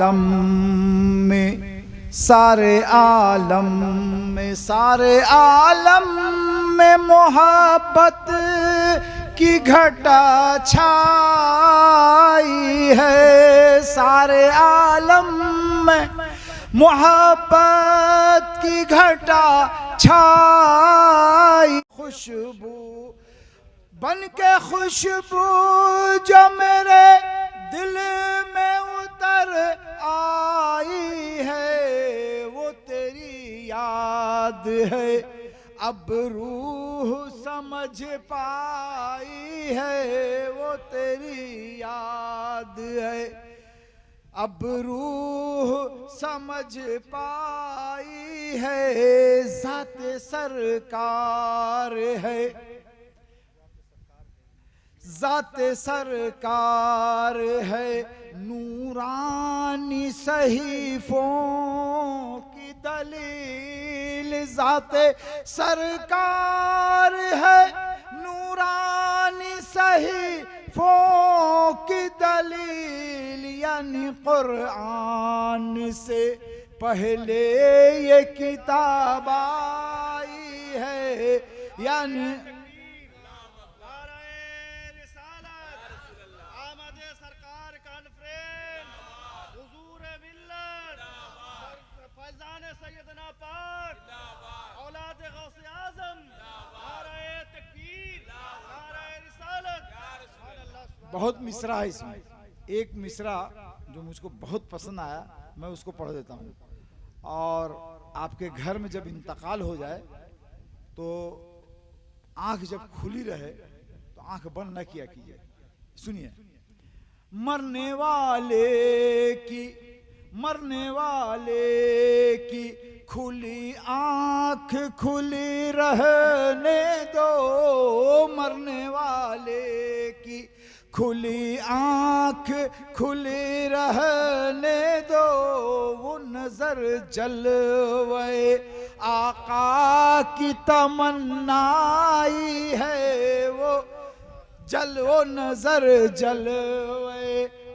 आलम में, सारे आलम में, सारे आलम में मोहब्बत की घटा छाई है। सारे आलम में मोहब्बत की घटा छाई। खुशबू बन के खुशबू जो मेरे दिल में उतर आई है, वो तेरी याद है, अब रूह समझ पाई है, वो तेरी याद है, अब रूह समझ पाई है। ज़ाते सरकार है, ज़ाते सरकार है, नूरानी सहीफों की दलील। ज़ाते सरकार है, नूरानी सहीफों की दलील, यानी कुरान से पहले ये किताब आई है, यानी बहुत मिसरा है इसमें। एक मिसरा जो मुझको बहुत पसंद आया, मैं उसको पढ़ देता हूँ। और आपके घर में जब इंतकाल हो जाए तो आंख जब खुली रहे तो आंख बंद न किया कीजिए। सुनिए, मरने वाले की खुली आंख खुली रहने दो, मरने वाले की खुली आंख खुली रहने दो। वो नजर जलवे आका की तमन्नाई है, वो नजर जलवे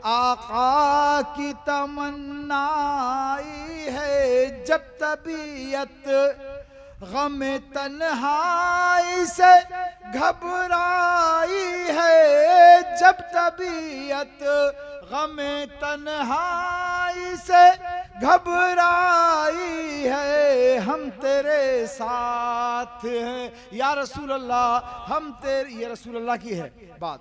आका की तमन्नाई है। जब तबीयत गम तन्हाई से घबराई है, जब तबीयत गम तन्हाई से घबराई है, हम तेरे साथ हैं या रसूल अल्लाह, हम तेरे, ये रसूल अल्लाह की है बात,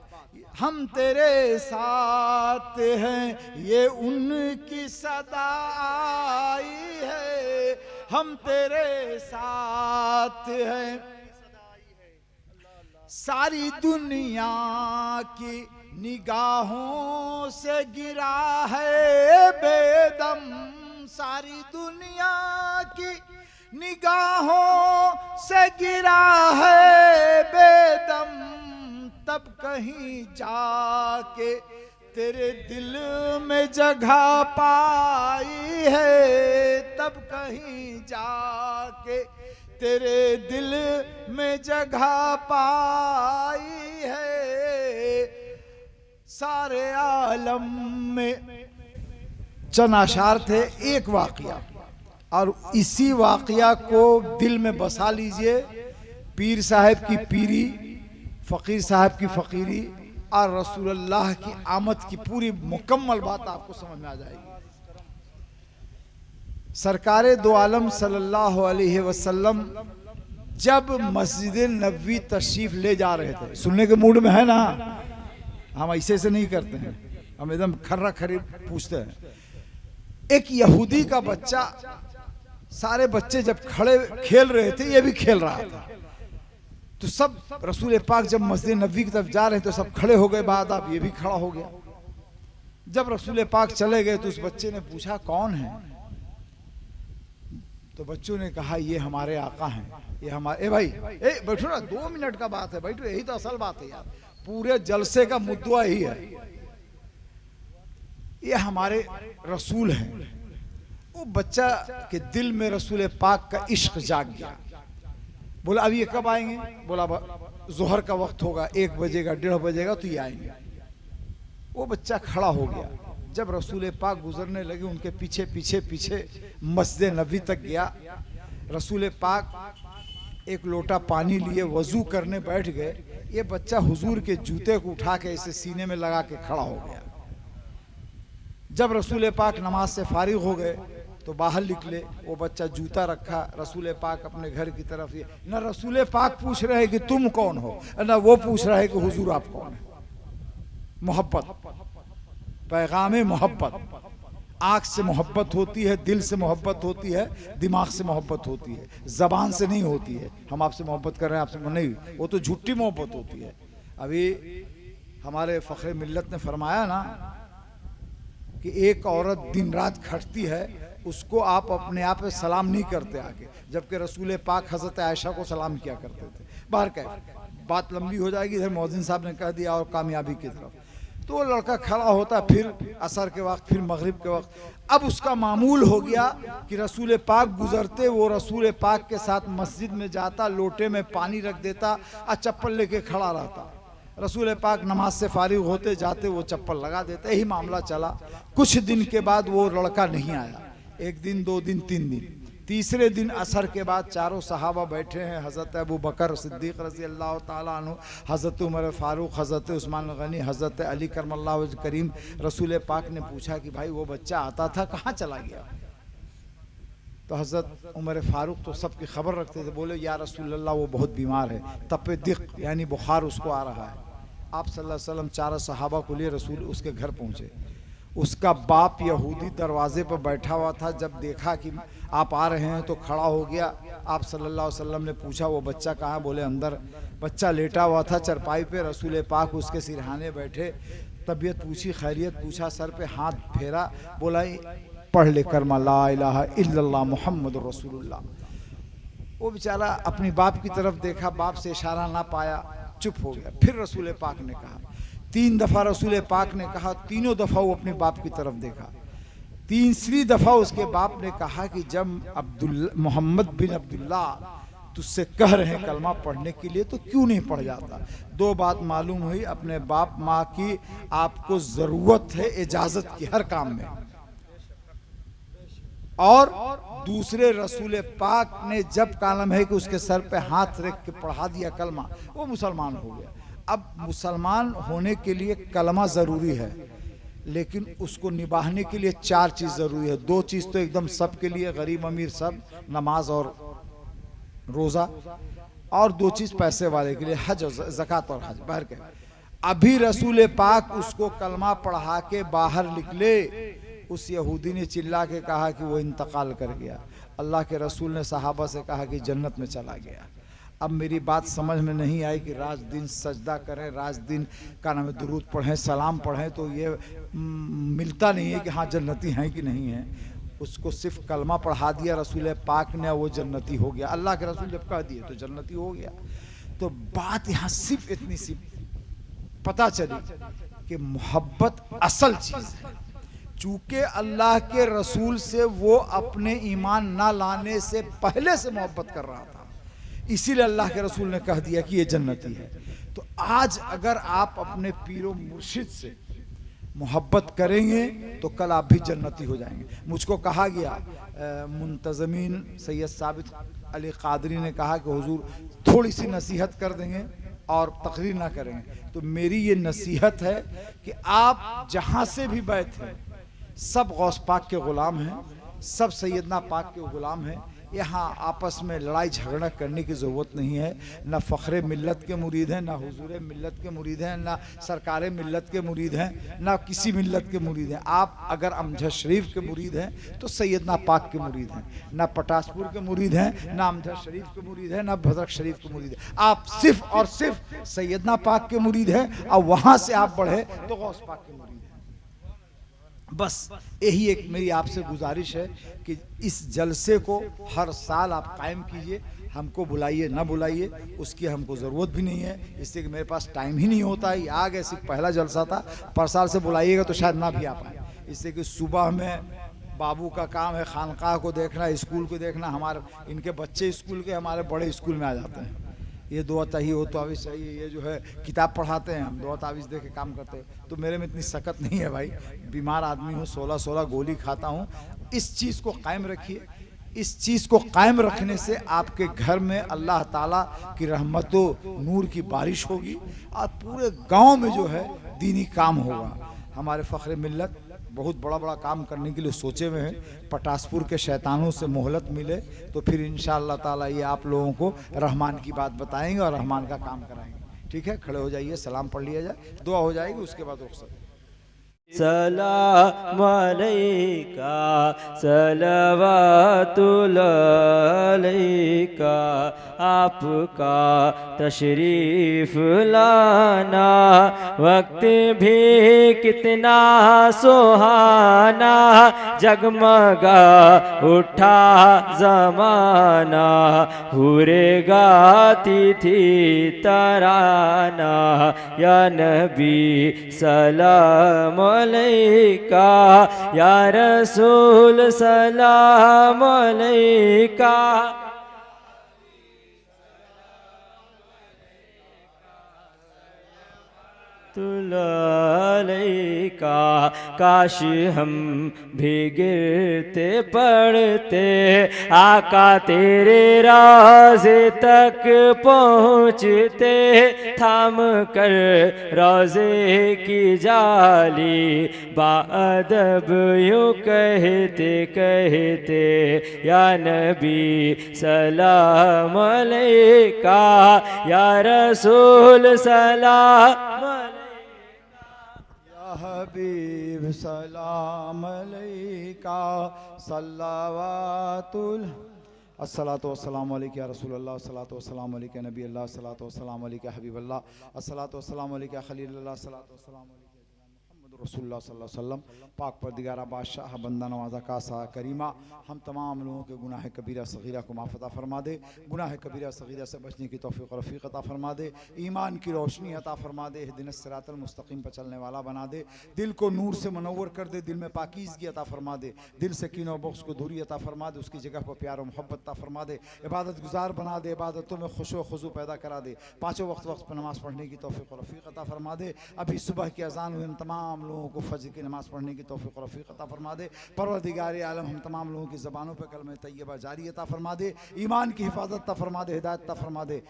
हम तेरे साथ हैं, ये उनकी सदा आई है, हम तेरे साथ हैं। सारी दुनिया की निगाहों से गिरा है बेदम, सारी दुनिया की निगाहों से गिरा है बेदम। तब कहीं जाके तेरे दिल में जगह पाई है, तब कहीं जाके तेरे दिल में जगह पाई है। सारे आलम में चंद अशार थे, एक वाक़या, और इसी वाक़या को दिल में बसा लीजिए। पीर साहब की पीरी, फ़कीर साहब की फ़कीरी और रसूलुल्लाह की आमद की पूरी मुकम्मल बात आपको समझ में आ जाएगी। सरकारे दो आलम सल्लल्लाहु अलैहि वसल्लम जब मस्जिद नबवी तशरीफ ले जा रहे थे, सुनने के मूड में है ना, हम ऐसे से नहीं करते हैं, हम एकदम खर्रा खरी पूछते हैं। एक यहूदी का बच्चा, सारे बच्चे जब खड़े खेल रहे थे, ये भी खेल रहा था, तो सब रसूल पाक जब मस्जिद नबवी की तरफ जा रहे थे तो सब खड़े हो गए, बाद आप ये भी खड़ा हो गया। जब रसूल पाक चले गए तो उस बच्चे ने पूछा कौन है, तो बच्चों ने कहा ये हमारे आका हैं, ये हमारे। ए भाई, ए बैठो ना, 2 मिनट का बात है, बैठो, यही तो असल बात है यार, पूरे जलसे का मुद्दा ही है। ये हमारे रसूल हैं। वो बच्चा के दिल में रसूल पाक का इश्क जाग गया। बोला अब ये कब आएंगे? बोला जोहर का वक्त होगा, 1 बजेगा, 1:30 बजेगा तो ये आएंगे। वो बच्चा खड़ा हो गया। जब रसूल पाक गुजरने लगे उनके पीछे पीछे पीछे मस्जिद नबी तक गया। रसूल पाक एक लोटा पानी लिए वजू करने बैठ गए। ये बच्चा हुजूर के जूते को उठा के इसे सीने में लगा के खड़ा हो गया। जब रसूल पाक नमाज से फारिग हो गए तो बाहर निकले, वो बच्चा जूता रखा, रसूल पाक अपने घर की तरफ। ये न रसूल पाक पूछ रहे हैं कि तुम कौन हो, न वो पूछ रहे हैं कि हुजूर आप कौन है। मोहब्बत, पैगाम मोहब्बत। आँख से मोहब्बत होती है, दिल से मोहब्बत होती है, दिमाग से मोहब्बत होती है, ज़बान से नहीं होती है। हम आपसे मोहब्बत कर रहे हैं, आपसे नहीं, वो तो झूठी मोहब्बत होती है। अभी हमारे फ़ख्र मिल्लत ने फरमाया ना कि एक औरत दिन रात खटती है, उसको आप अपने आप पे सलाम नहीं करते आके, जबकि रसूल पाक हज़रत आयशा को सलाम किया करते थे। बाहर कह बात लंबी हो जाएगी, इधर मौज़िन साहब ने कह दिया और कामयाबी की तरफ। तो वो लड़का खड़ा होता, फिर असर के वक्त, फिर मगरिब के वक्त। अब उसका मामूल हो गया कि रसूल पाक गुजरते, वो रसूल पाक के साथ मस्जिद में जाता, लोटे में पानी रख देता और चप्पल लेके खड़ा रहता। रसूल पाक नमाज से फारिग होते जाते, वो चप्पल लगा देते। यही मामला चला। कुछ दिन के बाद वो लड़का नहीं आया, एक दिन, 2 दिन, 3 दिन। तीसरे दिन असर के बाद चारों सहाबा बैठे हैं, हज़रत अबू बकर सिद्दीक़ रज़ी अल्लाह ताला अन्हु, हज़रत उमर फ़ारूक, हज़रत उस्मान गनी, हज़रत अली करमल्लाहु वजह करीम। रसूल पाक ने पूछा कि भाई वो बच्चा आता था, कहाँ चला गया? तो हज़रत उमर फ़ारूक तो सबकी खबर रखते थे, बोले या रसूल अल्लाह वो बहुत बीमार है, तपे दिक यानी बुखार उसको आ रहा है। आप सल्लल्लाहु अलैहि वसल्लम चारों सहाबा को लिए रसूल उसके घर पहुँचे। उसका बाप यहूदी दरवाजे पर बैठा हुआ था, जब देखा कि आप आ रहे हैं तो खड़ा हो गया। आप सल्लल्लाहु अलैहि वसल्लम ने पूछा वो बच्चा कहाँ? बोले अंदर। बच्चा लेटा हुआ था चरपाई पे, रसूल पाक उसके सिरहाने बैठे। तबीयत पूछी, खैरियत पूछा, सर पे हाथ फेरा, बोला पढ़ ले करमा ला इलाहा इल्लल्लाह मुहम्मद रसूलुल्लाह। वो बेचारा अपनी बाप की तरफ देखा, बाप से इशारा ना पाया, चुप हो गया। फिर रसूल पाक ने कहा, 3 दफ़ा रसूल पाक ने कहा, तीनों दफ़ा वो अपने बाप की तरफ देखा। तीसरी दफ़ा उसके बाप ने कहा कि जब मोहम्मद बिन अब्दुल्ला तुझसे कह रहे हैं कलमा पढ़ने के लिए तो क्यों नहीं पढ़ जाता? 2 बात मालूम हुई, अपने बाप माँ की आपको ज़रूरत है इजाज़त की हर काम में, और दूसरे रसूल पाक ने जब कालम है कि उसके सर पे हाथ रख के पढ़ा दिया कलमा, वो मुसलमान हो गया। अब मुसलमान होने के लिए कलमा ज़रूरी है, लेकिन उसको निभाने के लिए 4 चीज़ ज़रूरी है। 2 चीज़ तो एकदम सब के लिए, गरीब अमीर सब, नमाज और रोज़ा, और 2 चीज़ पैसे वाले के लिए, हज, ज़कात और हज। बाहर के अभी रसूल पाक उसको कलमा पढ़ा के बाहर निकले, उस यहूदी ने चिल्ला के कहा कि वो इंतकाल कर गया। अल्लाह के रसूल ने सहाबा से कहा कि जन्नत में चला गया। अब मेरी बात समझ में नहीं आई कि रात दिन सजदा करें, रात दिन का नाम दुरूद पढ़ें, सलाम पढ़ें, तो ये मिलता नहीं है कि हाँ जन्नती हैं कि नहीं है। उसको सिर्फ कलमा पढ़ा दिया रसूल पाक ने, वो जन्नती हो गया। अल्लाह के रसूल जब कह दिए तो जन्नती हो गया। तो बात यहाँ सिर्फ इतनी सी पता चली कि मोहब्बत असल चीज़ है। चूँकि अल्लाह के रसूल से वो अपने ईमान ना लाने से पहले से मोहब्बत कर रहा था, इसीलिए अल्लाह के रसूल ने कह दिया कि ये जन्नती है। तो आज अगर आप अपने पीरो मुर्शिद से मोहब्बत करेंगे तो कल आप भी जन्नती हो जाएंगे। मुझको कहा गया, मुंतज़मीन सैयद साबित अली कादरी ने कहा कि हुजूर थोड़ी सी नसीहत कर देंगे और तकरीर ना करेंगे। तो मेरी ये नसीहत है कि आप जहाँ से भी बैठे, सब गौस पाक के ग़ुलाम हैं, सब सैयदना पाक के ग़ुलाम हैं। यहाँ आपस में लड़ाई झगड़ा करने की ज़रूरत नहीं है। ना फ़ख्र मिल्लत के मुरीद हैं, ना हुजूर मिल्लत के मुरीद हैं, ना सरकार मिल्लत के मुरीद हैं, ना किसी मिल्लत के मुरीद हैं। आप अगर अमजद शरीफ के मुरीद हैं तो सैयदना पाक के मुरीद हैं, ना पटासपुर के मुरीद हैं, ना अमजद शरीफ के मुरीद हैं, ना भद्रक शरीफ के मुरीद हैं। आप सिर्फ़ और सिर्फ सैयदना पाक के मुरीद हैं, और वहाँ से आप बढ़े तो गौस पाक के मुरीद हैं। बस यही एक मेरी आपसे गुजारिश है कि इस जलसे को हर साल आप कायम कीजिए। हमको बुलाइए ना बुलाइए, उसकी हमको ज़रूरत भी नहीं है, इससे कि मेरे पास टाइम ही नहीं होता है। आ गए, सिर्फ पहला जलसा था, पर साल से बुलाइएगा तो शायद ना भी आ पाए, इससे कि सुबह में बाबू का काम है खानकाह को देखना, स्कूल को देखना। हमारे इनके बच्चे स्कूल के हमारे बड़े स्कूल में आ जाते हैं, ये दुआ चाहिए हो तो तावीज़ चाहिए, ये जो है किताब पढ़ाते हैं, हम दुआ तावीज़ दे के काम करते हैं। तो मेरे में इतनी सकत नहीं है भाई, बीमार आदमी हूँ, 16-16 गोली खाता हूँ। इस चीज़ को कायम रखिए। इस चीज़ को कायम रखने से आपके घर में अल्लाह ताला की रहमतों नूर की बारिश होगी और पूरे गांव में जो है दीनी काम होगा। हमारे फ़ख्र मिल्लत बहुत बड़ा बड़ा काम करने के लिए सोचे हुए हैं। पटासपुर के शैतानों से मोहलत मिले तो फिर इंशाअल्लाह ताला ये आप लोगों को रहमान की बात बताएंगे और रहमान का काम कराएंगे। ठीक है, खड़े हो जाइए, सलाम पढ़ लिया जाए, दुआ हो जाएगी, उसके बाद रुखसत। सलाम अलैका सलवातुल अलैका, आपका तशरीफ़ लाना वक्त भी कितना सुहाना, जगमगा उठा ज़माना, हुरे गाती थी तराना, या नबी सलाम अलैका, या रसूल सलाम अलैका। अलैका, काश हम भी गिरते पड़ते आका तेरे रोज़े तक पहुँचते, थाम कर रोज़े की जाली बाअदब यूँ कहते कहते, या नबी सलाम अलैका, या रसूल सलाम हबीब सलाम अलैका सल्लवातुल अस्सलातु वस्सलामु अलैका या रसूल अल्लाह, अस्सलातु वस्सलामु अलैका नबी अल्लाह, अस्सलातु वस्सलामु अलैका हबीब अल्लाह, अस्सलातु वस्सलामु अलैका खलील अल्लाह, अस्सलातु वस्सलामु अलैका रसूलुल्लाह सल्लल्लाहु अलैहि वसल्लम। पाक परदिगारा बादशाह बंदा नवाजा कासा करीमा, हम तमाम लोगों के गुनाह कबीरा सगीरा को माफ़ अता फरमा दे, गुनाह कबीरा सगीरा से बचने की तौफीक और रफ़ीक अता फरमा दे, ईमान की रोशनी अता फरमा दे, इहदिनस सिरातल मुस्तकीम पर चलने वाला बना दे, दिल को नूर से मनव्वर कर दे, दिल में पाकीज़गी अता फरमा दे, दिल से कीनो बख्श को दूरी अता फरमा दे, उसकी जगह पर प्यार और मोहब्बत अता फरमा दे, इबादत गुजार बना दे, इबादतों में खुशो खुजू पैदा करा दे, पाँचों वक्त पर नमाज़ पढ़ने की तौफीक और रफ़ीक अता फरमा दे। अभी सुबह की अज़ान हुई, हम तमाम लोगों को फजर की नमाज़ पढ़ने की तौफीक और रफ़ीक अता फरमा दे। परवरदिगार आलम हम तमाम लोगों की ज़बानों पर कलमे तैयबा जारी अता फरमा दे, ईमान की हिफाजत अता फरमा दे, हिदायत अता फरमा दे,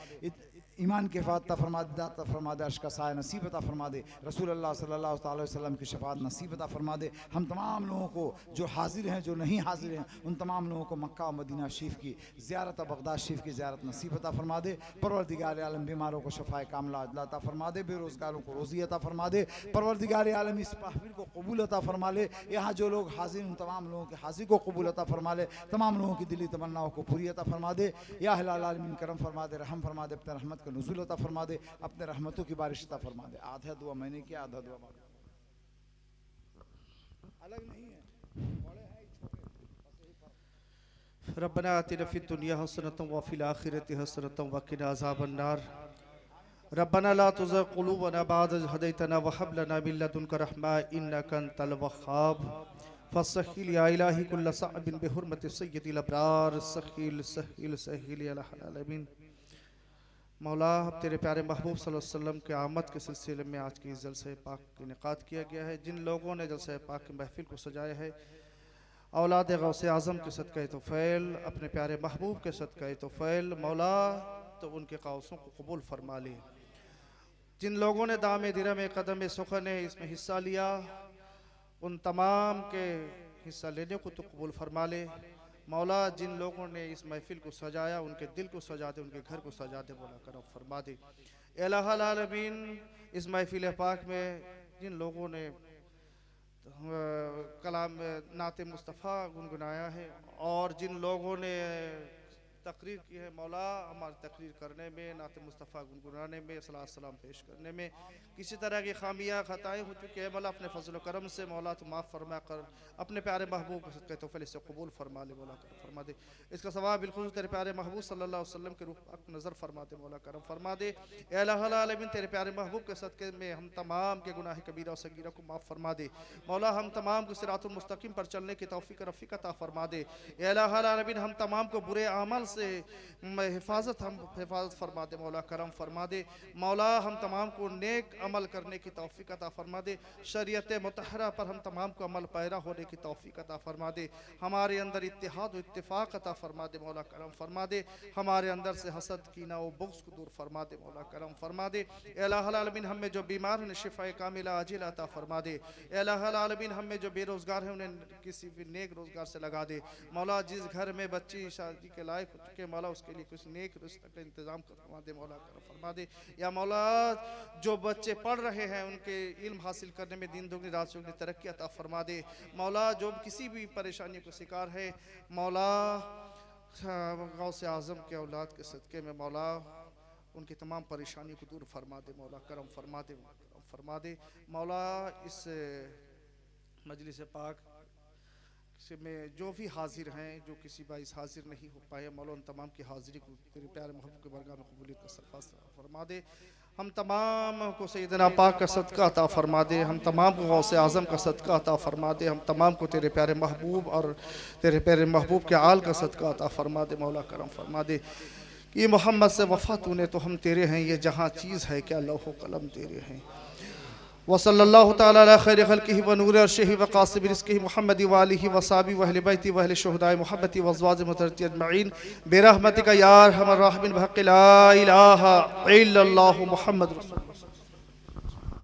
ईमान के हिफाजत अता फरमा दे, हिदायत अता फरमा दे, अर्श का साया नसीब अता फरमा दे, रसूल अल्लाह सल्लल्लाहु अलैहि वसल्लम की शफाअत नसीब अता फरमा दे। हम तमाम लोगों को जो हाजिर हैं जो नहीं हाजिर हैं उन तमाम लोगों को मक्का और मदीना शरीफ की ज़ियारत और बगदाद शरीफ की ज़ियारत नसीब अता फरमा दे। परवरदिगार आलम बीमारों को शफाए कामला अजला अता फरमा दे, बेरोज़गारों को रोज़ी अता फरमा दे। परवरदिगार आलम इस महफिल को कबूल अता फरमा ले, यहाँ जो लोग हाजिर उन तमाम लोगों के हाजिर को कबूल अता फरमा ले, तमाम लोगों की दिली तमन्नाओं को पूरी अता फरमा दे। या अहल आलमीन करम फरमा दे, रहम फरमा दे, अपने रहमत का नुज़ूल अता फरमा दे, अपने रहमतों की बारिश अता फरमा दे। आधा दुआ मैंने किया, आधा दुआ अलग नहीं है, बड़े हैं छोटे। रब्बना आतिना फिद दुनिया हसनतम व फिल आखिरति हसनतम व किना अज़ाबन्नार। रब्बना ला तुज़िग़ क़ुलूबना बअद इज़ हदैतना व हब लना मिन लदुनका रहमा इन्नका अंतल वह्हाब। फसहिल या इलाही कुल्ल सअबिन बिहुर्मति सय्यिदिल अबरार सहिल सहिल सहिल या अलमीन। मौला, अब तेरे प्यारे महबूब सल्लल्लाहु अलैहि वसल्लम के आमद के सिलसिले में आज की इस जलसे पाक का इनेकाद किया गया है। जिन लोगों ने जलसे पाक की महफिल को सजाया है, औलाद गौसे आज़म के सदक़े तोफ़ैल, अपने प्यारे महबूब के सदक़े तोफ़ैल, मौला तो उनके क़ौसों को कबूल फरमा ले। जिन लोगों ने दामे दिरम कदम सुखने इसमें हिस्सा लिया, उन तमाम के हिस्सा लेने को तो कबूल फरमा ले। मौला, जिन लोगों ने इस महफिल को सजाया, उनके दिल को सजा दे, उनके घर को सजा दे, मौला करम फरमा दे। इलाहुल आलमीन, इस महफिल पाक में जिन लोगों ने कलाम नाते मुस्तफ़ा गुनगुनाया है और जिन लोगों ने तकरीर की है, मौला हमारी तकरीर करने में, नाते मुस्तफ़ा गुनगुनाने में, सलात सलाम पेश करने में किसी तरह की खामियाँ खताएँ हो चुकी है, मौला अपने फजल करम से मौला तो माफ़ फरमा कर अपने प्यारे महबूब के सदक़े तोफ़ैल से कबूल फरमा ले, मौला करम फरमा दे। इसका सवाब बिल्कुल तेरे प्यारे महबूब सल्लल्लाहु अलैहि वसल्लम के रूप पर नज़र फरमा दे, मौला करम फरमा दे। इलाहुल आलमीन, तेरे प्यारे महबूब के सदक़े में हम तमाम के गुनाह कबीरा और सगीरा को माफ़ फरमा दे। मौला, हम तमाम को सिरातुल मुस्तकीम पर चलने की तौफ़ीक़ रफ़ीक़ अता फरमा दे। इलाहुल आलमीन, हम तमाम को बुरे अमाल से हिफाजत फरमा दे मौला, करम फरमा दे मौला। हम तमाम को नेक अमल करने की तौफीक अता फरमा दे। शरीयत मुतहरा पर हम तमाम को अमल पैरा होने की तौफीक अता फरमा दे। हमारे अंदर इत्तिहाद व इत्तिफाक अता फरमा दे मौला, करम फरमा दे। हमारे अंदर से हसद, कीना व बुग़्ज़ को दूर फरमा दे मौला, करम फरमा दे। इलाहुल आलमीन हम में जो बीमार हैं शिफा कामिला आजिला अता फरमा दे। इलाहुल आलमीन हम में जो बेरोज़गार हैं उन्हें किसी भी नेक रोज़गार से लगा दे मौला। जिस घर में बच्ची शादी के लायक हो चुके मौला, उसके लिए कुछ नेक रिश्ते का इंतज़ाम फरमा दे मौला, करम फरमा दे। या मौला जो बच्चे पढ़ रहे हैं उनके इल्म हासिल करने में दिन दुगनी रात चौगनी तरक्की अता फरमा दे मौला। जो किसी भी परेशानी को शिकार है मौला, गौसे आज़म के औलाद के सदक़े में मौला उनकी तमाम परेशानी को दूर फरमा दे मौला, करम फरमा दे, करम फरमा दे मौला। इस मजलिस पाक में जो भी हाजिर हैं, जो किसी बाइस हाजिर नहीं हो पाए मौला, उन तमाम की हाजिरी को तेरे प्यारे महबूब के बरगाह में कबूलियत का सरफराज फरमा दे। हम तमाम को सैयदना पाक का सदका अता फरमा दे। हम तमाम को गौसे आज़म का सदका अता फरमा दे। हम तमाम को तेरे प्यारे महबूब और तेरे प्यारे महबूब के आल का सदका अता फरमा दे मौला, करम फरमा दे। ये मोहम्मद से वफ़ा तूने तो हम तेरे हैं, ये जहाँ चीज़ है क्या लौह कलम तेरे हैं। वसल्लल्लाहु तआला अला खैरि खल्क़िही व नूरि अर्शिही व क़ासिमि रिज़्क़िही मुहम्मदि व आलिही व सहबिही व अहलि बैतिही व अहलि शुहदाए मुहब्बती व अज़वाजिही मुतहहरati अजमईन बिरहमतिका या अरहमर राहिमीन बहक़्क़ि ला इलाहा इल्लल्लाहु मुहम्मद रसूलुल्लाह।